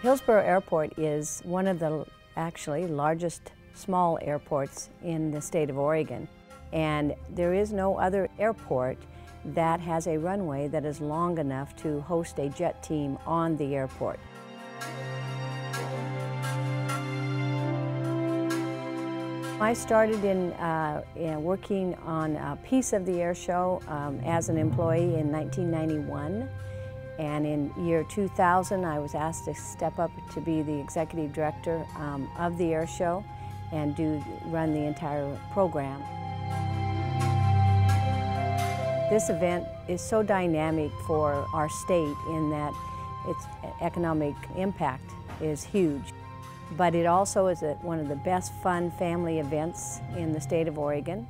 Hillsborough Airport is one of the actually largest small airports in the state of Oregon, and there is no other airport that has a runway that is long enough to host a jet team on the airport. I started in working on a piece of the air show as an employee in 1991. And in year 2000, I was asked to step up to be the executive director of the air show and run the entire program. This event is so dynamic for our state in that its economic impact is huge. But it also is one of the best fun family events in the state of Oregon.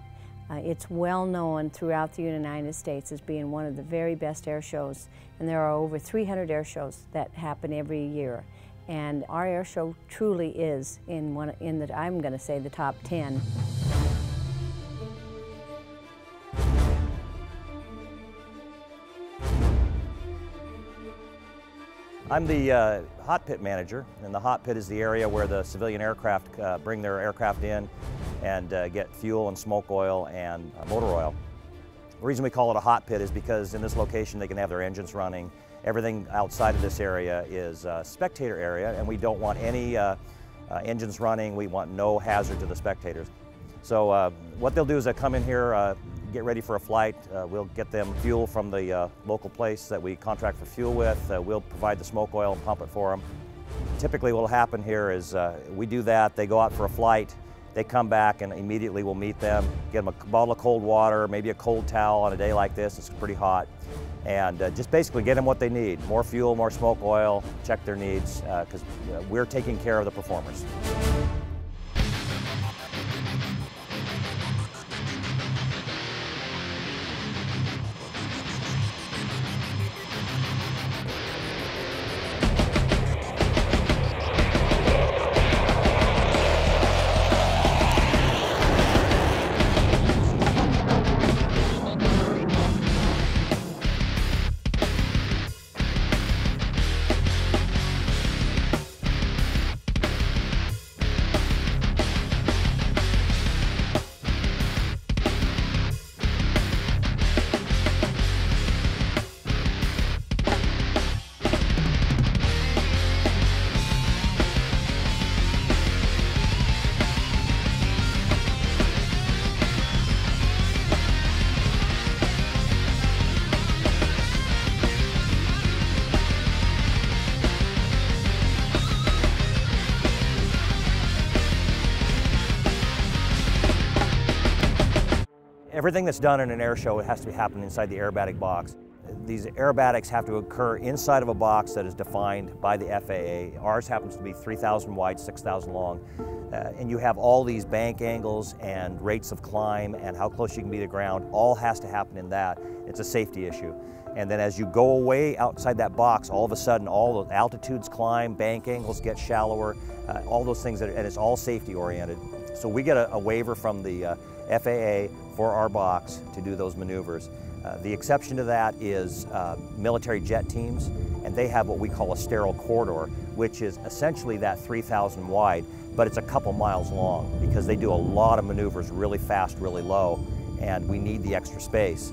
It's well known throughout the United States as being one of the very best air shows, and there are over 300 air shows that happen every year. And our air show truly is I'm going to say, the top 10. I'm the hot pit manager, and the hot pit is the area where the civilian aircraft bring their aircraft in and get fuel and smoke oil and motor oil. The reason we call it a hot pit is because in this location they can have their engines running. Everything outside of this area is a spectator area, and we don't want any engines running. We want no hazard to the spectators. So what they'll do is they'll come in here, get ready for a flight. We'll get them fuel from the local place that we contract for fuel with. We'll provide the smoke oil and pump it for them. Typically what will happen here is we do that, they go out for a flight, they come back, and immediately we'll meet them, get them a bottle of cold water, maybe a cold towel on a day like this. It's pretty hot. And just basically get them what they need. More fuel, more smoke oil, check their needs, because we're taking care of the performers. Everything that's done in an air show has to be happening inside the aerobatic box. These aerobatics have to occur inside of a box that is defined by the FAA. Ours happens to be 3,000 wide, 6,000 long. And you have all these bank angles and rates of climb and how close you can be to the ground. All has to happen in that. It's a safety issue. And then as you go away outside that box, all of a sudden all the altitudes climb, bank angles get shallower, all those things, and it's all safety oriented. So we get a waiver from the FAA for our box to do those maneuvers. The exception to that is military jet teams, and they have what we call a sterile corridor, which is essentially that 3,000 wide, but it's a couple miles long because they do a lot of maneuvers really fast, really low, and we need the extra space.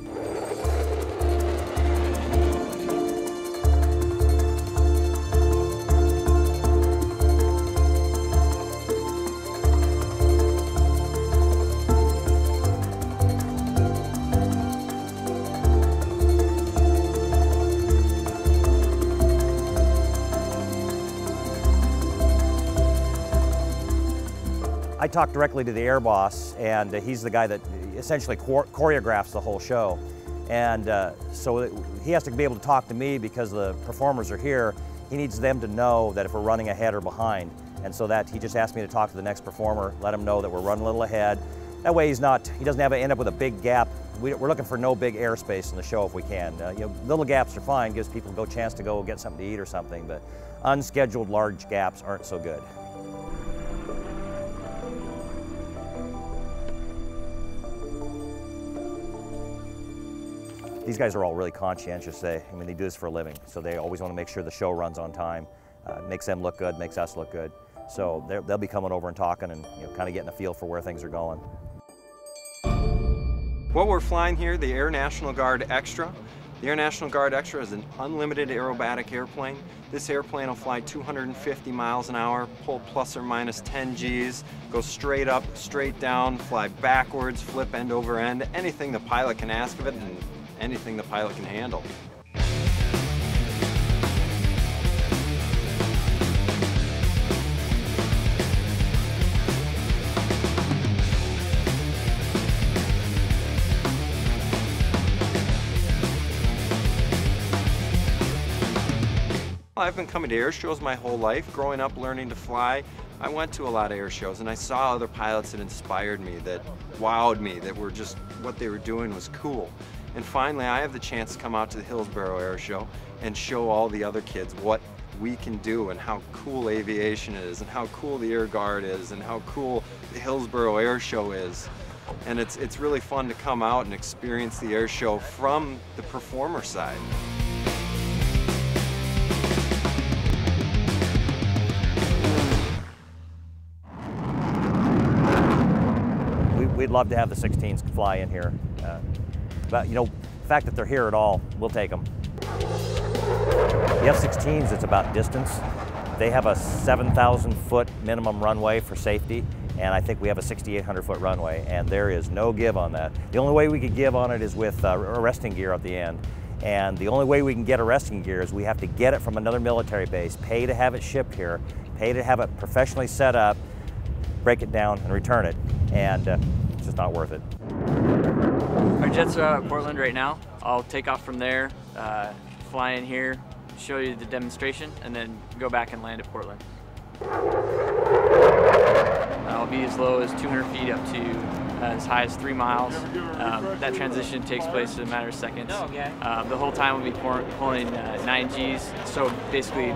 I talk directly to the air boss, and he's the guy that essentially choreographs the whole show. And so he has to be able to talk to me because the performers are here. He needs them to know that if we're running ahead or behind. And so that he just asked me to talk to the next performer, let him know that we're running a little ahead. That way he doesn't have to end up with a big gap. We're looking for no big airspace in the show if we can. Little gaps are fine, gives people a chance to go get something to eat or something, but unscheduled large gaps aren't so good. These guys are all really conscientious. They do this for a living, so they always want to make sure the show runs on time. Makes them look good, makes us look good. So they'll be coming over and talking and kind of getting a feel for where things are going. What we're flying here, the Air National Guard Extra. The Air National Guard Extra is an unlimited aerobatic airplane. This airplane will fly 250 miles an hour, pull plus or minus 10 Gs, go straight up, straight down, fly backwards, flip end over end, anything the pilot can ask of it and anything the pilot can handle. I've been coming to air shows my whole life. Growing up learning to fly, I went to a lot of air shows and I saw other pilots that inspired me, that wowed me, that were just, what they were doing was cool. And finally I have the chance to come out to the Hillsborough Air Show and show all the other kids what we can do and how cool aviation is and how cool the Air Guard is and how cool the Hillsborough Air Show is. And it's really fun to come out and experience the air show from the performer side. We'd love to have the 16s fly in here, but the fact that they're here at all, we'll take them. The F-16s, it's about distance. They have a 7,000 foot minimum runway for safety, and I think we have a 6,800 foot runway, and there is no give on that. The only way we could give on it is with arresting gear at the end. And the only way we can get arresting gear is we have to get it from another military base, pay to have it shipped here, pay to have it professionally set up, break it down and return it, and it's just not worth it. Our jets are out at Portland right now. I'll take off from there, fly in here, show you the demonstration, and then go back and land at Portland. I'll be as low as 200 feet up to as high as 3 miles. That transition takes place in a matter of seconds. The whole time we'll be pulling 9 Gs, so basically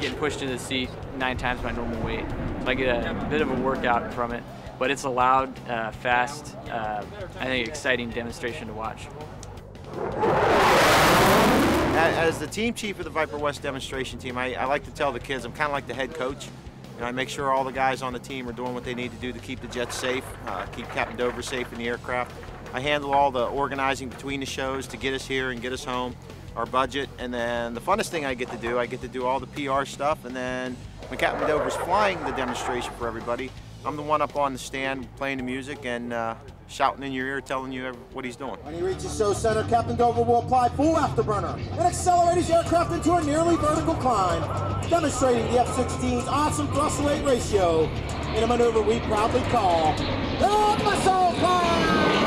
getting pushed into the seat 9 times my normal weight. So I get a bit of a workout from it, but it's a loud, fast, I think exciting demonstration to watch. As the team chief of the Viper West demonstration team, I like to tell the kids I'm kind of like the head coach. I make sure all the guys on the team are doing what they need to do to keep the jets safe, keep Captain Dover safe in the aircraft. I handle all the organizing between the shows to get us here and get us home, our budget, and then the funnest thing I get to do all the PR stuff, and then when Captain Dover's flying the demonstration for everybody, I'm the one up on the stand playing the music and shouting in your ear, telling you what he's doing. When he reaches show center, Captain Dover will apply full afterburner and accelerate his aircraft into a nearly vertical climb, demonstrating the F-16's awesome thrust-to-weight ratio in a maneuver we proudly call the Muscle Climb!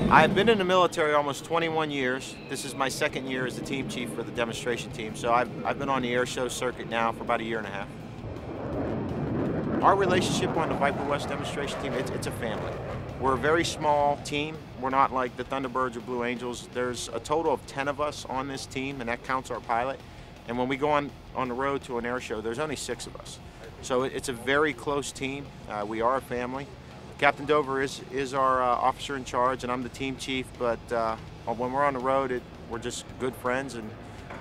I've been in the military almost 21 years. This is my second year as the team chief for the demonstration team, so I've been on the air show circuit now for about 1.5 years. Our relationship on the Viper West demonstration team, it's a family. We're a very small team. We're not like the Thunderbirds or Blue Angels. There's a total of 10 of us on this team, and that counts our pilot. And when we go on the road to an air show, there's only 6 of us. So it's a very close team. We are a family. Captain Dover is our officer in charge, and I'm the team chief, but when we're on the road, we're just good friends and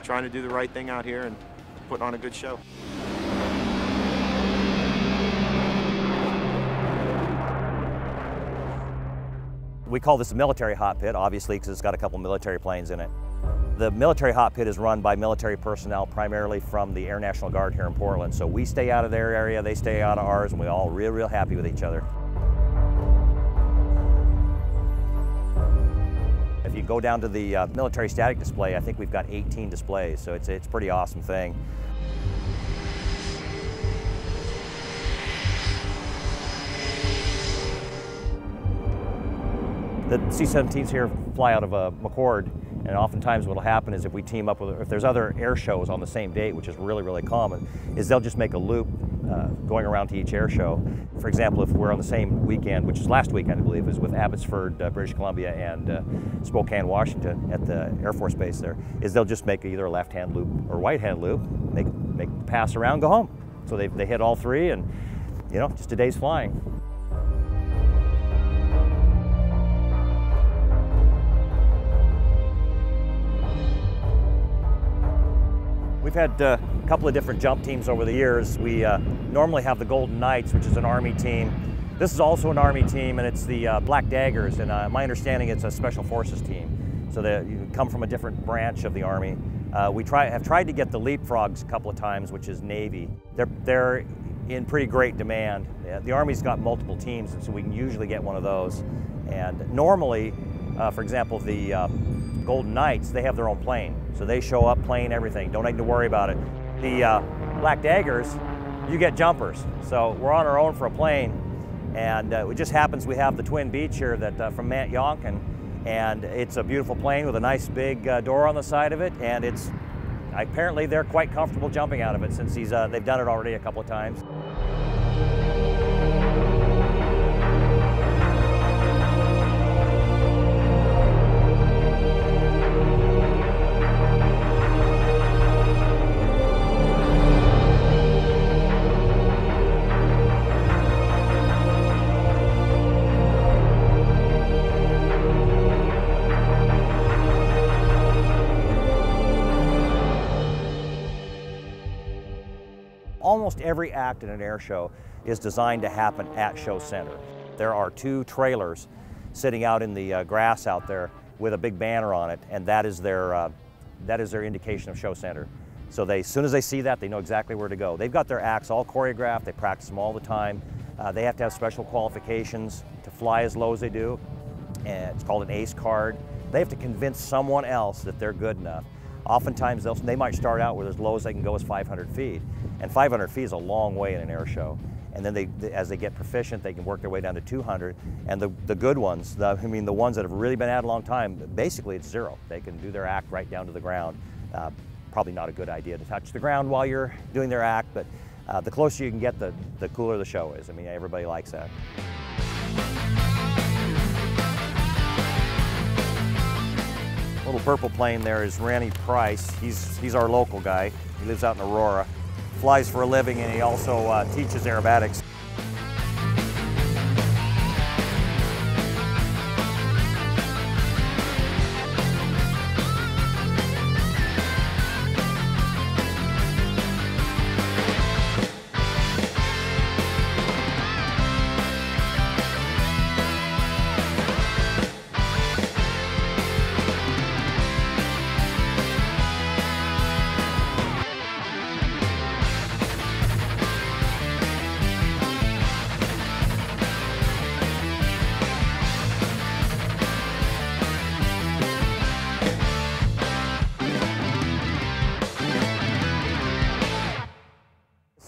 trying to do the right thing out here and putting on a good show. We call this a military hot pit, obviously, because it's got a couple military planes in it. The military hot pit is run by military personnel, primarily from the Air National Guard here in Portland. So we stay out of their area, they stay out of ours, and we're all real happy with each other. If you go down to the military static display, I think we've got 18 displays, so it's a pretty awesome thing. The C-17s here fly out of McCord, and oftentimes what will happen is if we team up with, if there's other air shows on the same date, which is really common, is they'll just make a loop going around to each air show. For example, if we're on the same weekend, which is last weekend I believe, is with Abbotsford, British Columbia, and Spokane, Washington at the Air Force Base there, is they'll just make either a left-hand loop or right-hand loop, make the pass around, go home. So they hit all 3, and just a day's flying. We've had a couple of different jump teams over the years. We normally have the Golden Knights, which is an Army team. This is also an Army team, and it's the Black Daggers, and my understanding it's a Special Forces team. So they come from a different branch of the Army. We have tried to get the Leapfrogs a couple of times, which is Navy. They're in pretty great demand. The Army's got multiple teams, and so we can usually get one of those. And normally, for example, the Golden Knights, they have their own plane. So they show up, plane, everything. Don't need to worry about it. The Black Daggers, you get jumpers. So we're on our own for a plane. And it just happens we have the Twin Beach here that from Mount Yonkin, and it's a beautiful plane with a nice big door on the side of it, and apparently they're quite comfortable jumping out of it since they've done it already a couple of times. Almost every act in an air show is designed to happen at show center. There are 2 trailers sitting out in the grass out there with a big banner on it, and that is their indication of show center. So as soon as they see that, they know exactly where to go. They've got their acts all choreographed, they practice them all the time. They have to have special qualifications to fly as low as they do, and it's called an ACE card. They have to convince someone else that they're good enough. Oftentimes they might start out with as low as they can go as 500 feet. And 500 feet is a long way in an air show. And then as they get proficient, they can work their way down to 200. And the good ones, the ones that have really been at a long time, basically it's 0. They can do their act right down to the ground. Probably not a good idea to touch the ground while you're doing their act, but the closer you can get, the cooler the show is. I mean, everybody likes that. Little purple plane there is Randy Price. He's our local guy. He lives out in Aurora. Flies for a living, and he also teaches aerobatics.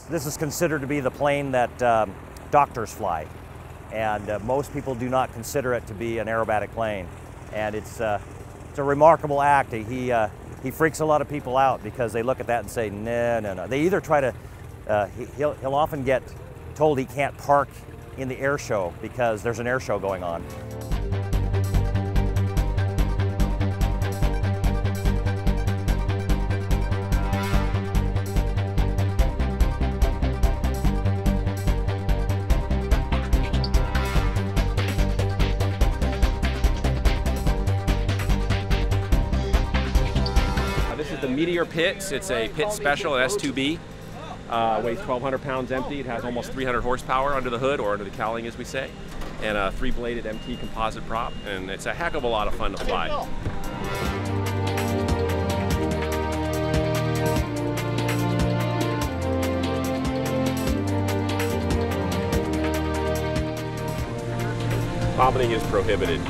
This is considered to be the plane that doctors fly, and most people do not consider it to be an aerobatic plane. And it's a remarkable act. He freaks a lot of people out because they look at that and say, no, no, no. They either try to, he'll often get told he can't park in the air show because there's an air show going on. The Meteor Pits, it's a pit special, an S2B, weighs 1,200 pounds empty. It has almost 300 horsepower under the hood, or under the cowling as we say, and a 3-bladed MT composite prop, and it's a heck of a lot of fun to fly. Vomiting is prohibited.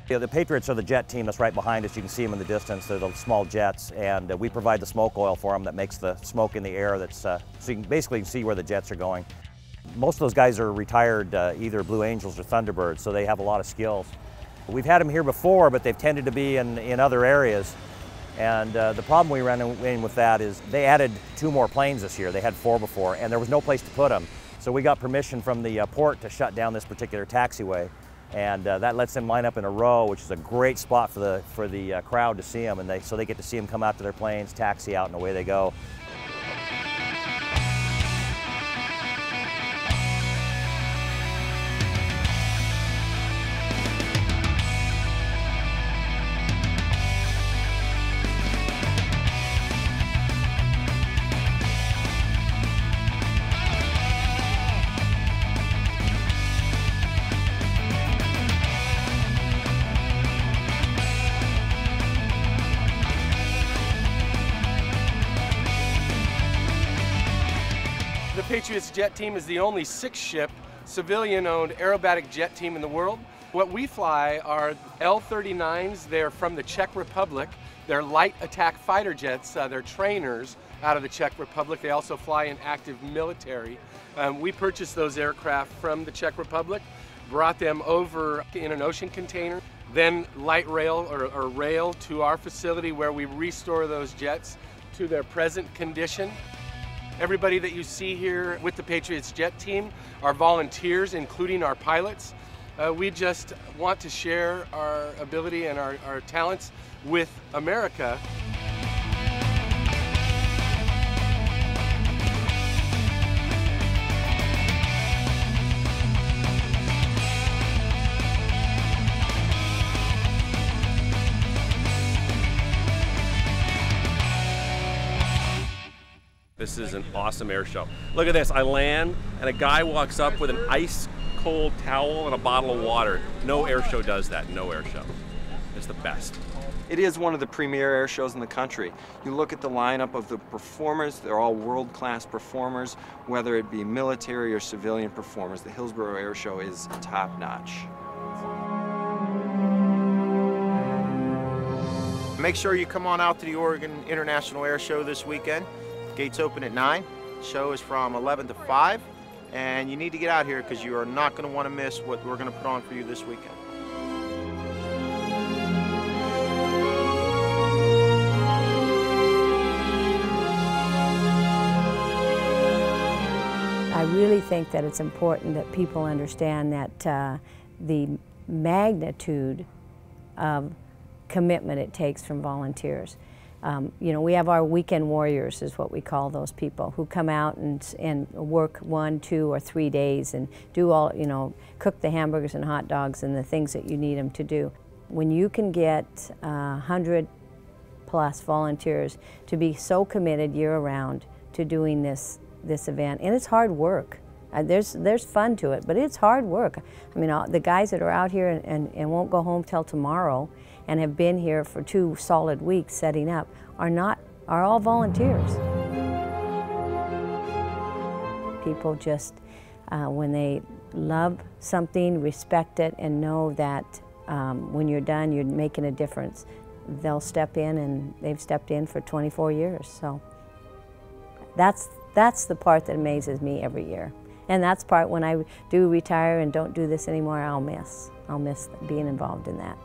Yeah, the Patriots are the jet team that's right behind us. You can see them in the distance. They're the small jets, and we provide the smoke oil for them that makes the smoke in the air. That's so you can basically see where the jets are going. Most of those guys are retired either Blue Angels or Thunderbirds, so they have a lot of skills. We've had them here before, but they've tended to be in other areas. And the problem we ran in with that is they added 2 more planes this year. They had 4 before, and there was no place to put them. So we got permission from the port to shut down this particular taxiway. And that lets them line up in a row, which is a great spot for the crowd to see them, and so they get to see them come out to their planes, taxi out, and away they go. The Patriots jet team is the only 6-ship, civilian-owned aerobatic jet team in the world. What we fly are L-39s. They're from the Czech Republic. They're light attack fighter jets. They're trainers out of the Czech Republic. They also fly in active military. We purchased those aircraft from the Czech Republic, brought them over in an ocean container, then light rail or rail to our facility where we restore those jets to their present condition. Everybody that you see here with the Patriots jet team are volunteers, including our pilots. We just want to share our ability and our talents with America. This is an awesome air show. Look at this, I land and a guy walks up with an ice cold towel and a bottle of water. No air show does that, no air show. It's the best. It is one of the premier air shows in the country. You look at the lineup of the performers, they're all world-class performers, whether it be military or civilian performers. The Hillsborough Air Show is top-notch. Make sure you come on out to the Oregon International Air Show this weekend. Gates open at 9. Show is from 11 to 5. And you need to get out here because you are not going to want to miss what we're going to put on for you this weekend. I really think that it's important that people understand that the magnitude of commitment it takes from volunteers. You know, we have our weekend warriors, is what we call those people, who come out and work 1, 2, or 3 days and do all, you know, cook the hamburgers and hot dogs and the things that you need them to do. When you can get 100+ volunteers to be so committed year-round to doing this event, and it's hard work. There's fun to it, but it's hard work. I mean, the guys that are out here and won't go home till tomorrow and have been here for 2 solid weeks setting up are all volunteers. People just, when they love something, respect it, and know that when you're done, you're making a difference, they'll step in, and they've stepped in for 24 years. So that's the part that amazes me every year. And that's part when I do retire and don't do this anymore, I'll miss being involved in that.